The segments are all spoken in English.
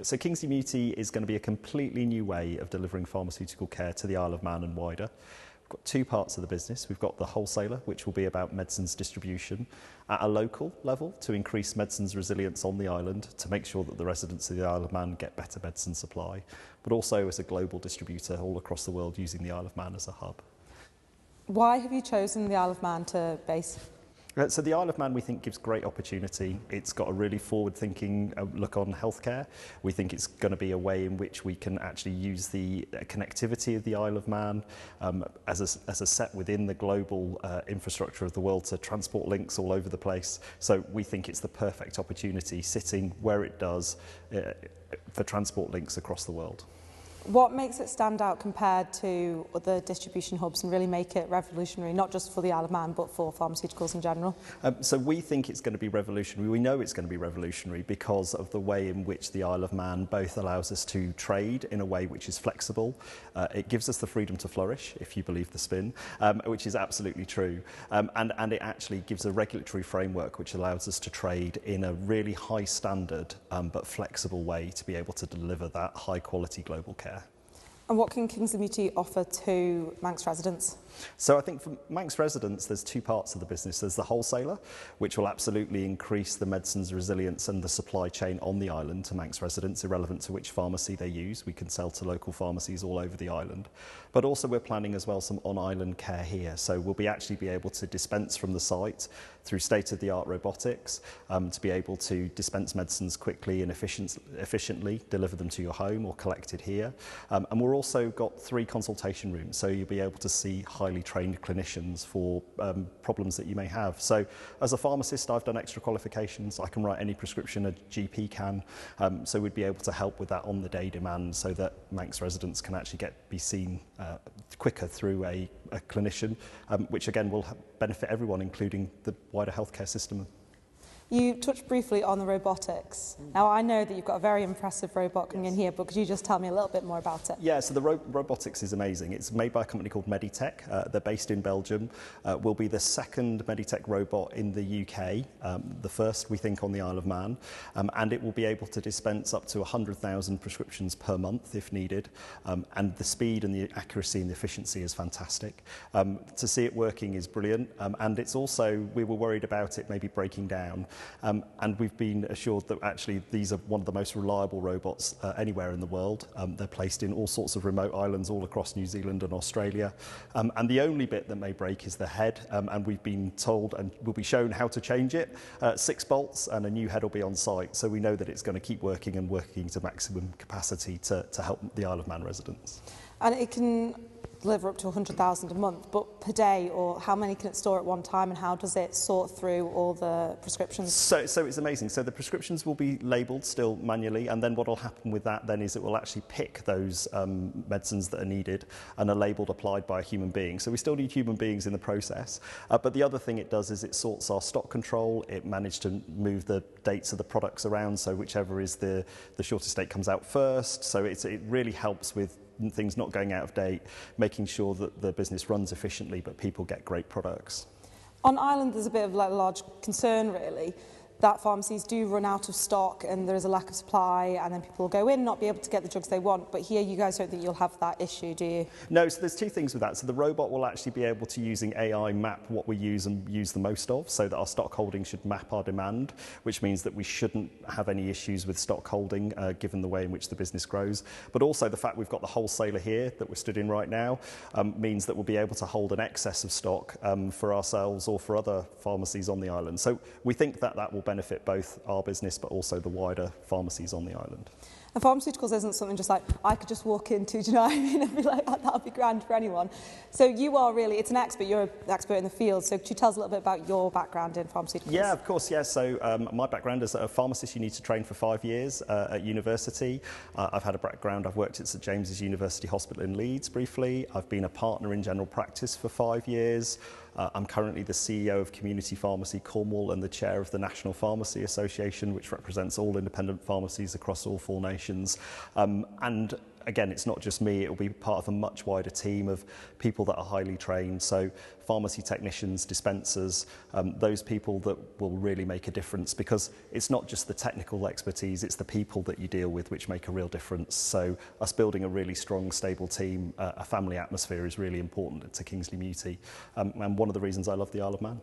So Kingsley Muti is going to be a completely new way of delivering pharmaceutical care to the Isle of Man and wider. We've got two parts of the business. We've got the wholesaler, which will be about medicines distribution at a local level to increase medicines resilience on the island, to make sure that the residents of the Isle of Man get better medicine supply, but also as a global distributor all across the world using the Isle of Man as a hub. Why have you chosen the Isle of Man to base? So the Isle of Man, we think, gives great opportunity. It's got a really forward-thinking look on healthcare. We think it's going to be a way in which we can actually use the connectivity of the Isle of Man as a set within the global infrastructure of the world to transport links all over the place. So we think it's the perfect opportunity sitting where it does for transport links across the world. What makes it stand out compared to other distribution hubs and really make it revolutionary, not just for the Isle of Man, but for pharmaceuticals in general? So we think it's going to be revolutionary. We know it's going to be revolutionary because of the way in which the Isle of Man both allows us to trade in a way which is flexible. It gives us the freedom to flourish, if you believe the spin, which is absolutely true. And it actually gives a regulatory framework which allows us to trade in a really high standard but flexible way to be able to deliver that high quality global care. And what can Kingsley Muti offer to Manx residents? So I think for Manx residents, there's two parts of the business. There's the wholesaler, which will absolutely increase the medicines resilience and the supply chain on the island to Manx residents, irrelevant to which pharmacy they use. We can sell to local pharmacies all over the island. But also we're planning as well some on-island care here. So we'll actually be able to dispense from the site through state-of-the-art robotics to be able to dispense medicines quickly and efficiently, deliver them to your home or collected here. And we're also got 3 consultation rooms, so you'll be able to see highly trained clinicians for problems that you may have. So as a pharmacist, I've done extra qualifications. I can write any prescription a GP can. So we'd be able to help with that on the day demand so that Manx residents can actually be seen quicker through a clinician, which again will benefit everyone, including the wider healthcare system. You touched briefly on the robotics. Now, I know that you've got a very impressive robot coming in here, but could you just tell me a little bit more about it? Yeah, so the robotics is amazing. It's made by a company called Meditech. They're based in Belgium. Will be the second Meditech robot in the UK, the first, we think, on the Isle of Man. And it will be able to dispense up to 100,000 prescriptions per month if needed. And the speed and the accuracy and the efficiency is fantastic. To see it working is brilliant. And it's also, we were worried about it maybe breaking down. And we've been assured that actually these are one of the most reliable robots anywhere in the world. They're placed in all sorts of remote islands all across New Zealand and Australia. And the only bit that may break is the head. And we've been told and will be shown how to change it. 6 bolts and a new head will be on site. So we know that it's going to keep working and working to maximum capacity to help the Isle of Man residents. And it can deliver up to 100,000 a month, but per day, or how many can it store at one time, and how does it sort through all the prescriptions? So it's amazing. So the prescriptions will be labelled still manually, and then what will happen with that then is it will actually pick those medicines that are needed and are labelled applied by a human being. So we still need human beings in the process. But the other thing it does is it sorts our stock control. It managed to move the dates of the products around, so whichever is the shortest date comes out first. So it really helps with things not going out of date, making sure that the business runs efficiently but people get great products. On Ireland, there's a bit of like a large concern really that pharmacies do run out of stock and there is a lack of supply, and then people will go in and not be able to get the drugs they want. But here you guys don't think you'll have that issue, do you? No, so there's 2 things with that. So the robot will actually be able to, using AI, map what we use and use the most of, so that our stock holding should map our demand, which means that we shouldn't have any issues with stock holding given the way in which the business grows. But also the fact we've got the wholesaler here that we're stood in right now means that we'll be able to hold an excess of stock for ourselves or for other pharmacies on the island. So we think that that will benefit both our business but also the wider pharmacies on the island. And pharmaceuticals isn't something just like I could just walk into, do you know what I mean, and be like, oh, that would be grand for anyone. So you are really, it's an expert, you're an expert in the field. So could you tell us a little bit about your background in pharmaceuticals? Yeah, of course, yeah. So my background as a pharmacist, you need to train for 5 years at university. I've had a background, I've worked at St James's University Hospital in Leeds briefly. I've been a partner in general practice for 5 years. I'm currently the CEO of Community Pharmacy Cornwall and the chair of the National Pharmacy Association, which represents all independent pharmacies across all 4 nations. technicians. And again, it's not just me, it will be part of a much wider team of people that are highly trained. So pharmacy technicians, dispensers, those people that will really make a difference, because it's not just the technical expertise, it's the people that you deal with which make a real difference. So us building a really strong, stable team, a family atmosphere is really important to Kingsley Muti, and one of the reasons I love the Isle of Man.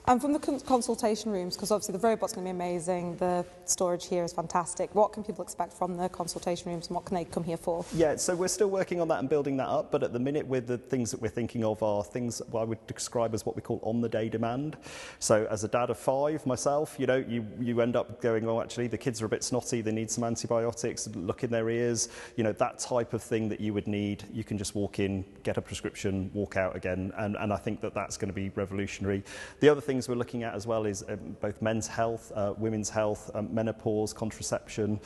And from the consultation rooms, because obviously the robot's going to be amazing, the storage here is fantastic. What can people expect from the consultation rooms and what can they come here for? Yeah, so we're still working on that and building that up, but at the minute the things that we're thinking of are things I would describe as what we call on-the-day demand. So as a dad of 5 myself, you know, you end up going, oh, actually the kids are a bit snotty, they need some antibiotics, look in their ears, you know, that type of thing that you would need. You can just walk in, get a prescription, walk out again, and I think that that's going to be revolutionary. The other things we're looking at as well is both men's health, women's health, menopause, contraception.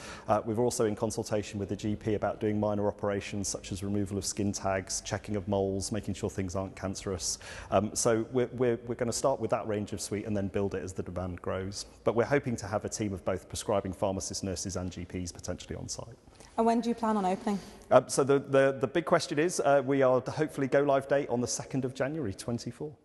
We're also in consultation with the GP about doing minor operations such as removal of skin tags, checking of moles, making sure things aren't cancerous. So we're going to start with that range of suite and then build it as the demand grows. But we're hoping to have a team of both prescribing pharmacists, nurses and GPs potentially on site. And when do you plan on opening? So the big question is, we are hopefully go live date on the 2nd of January 24.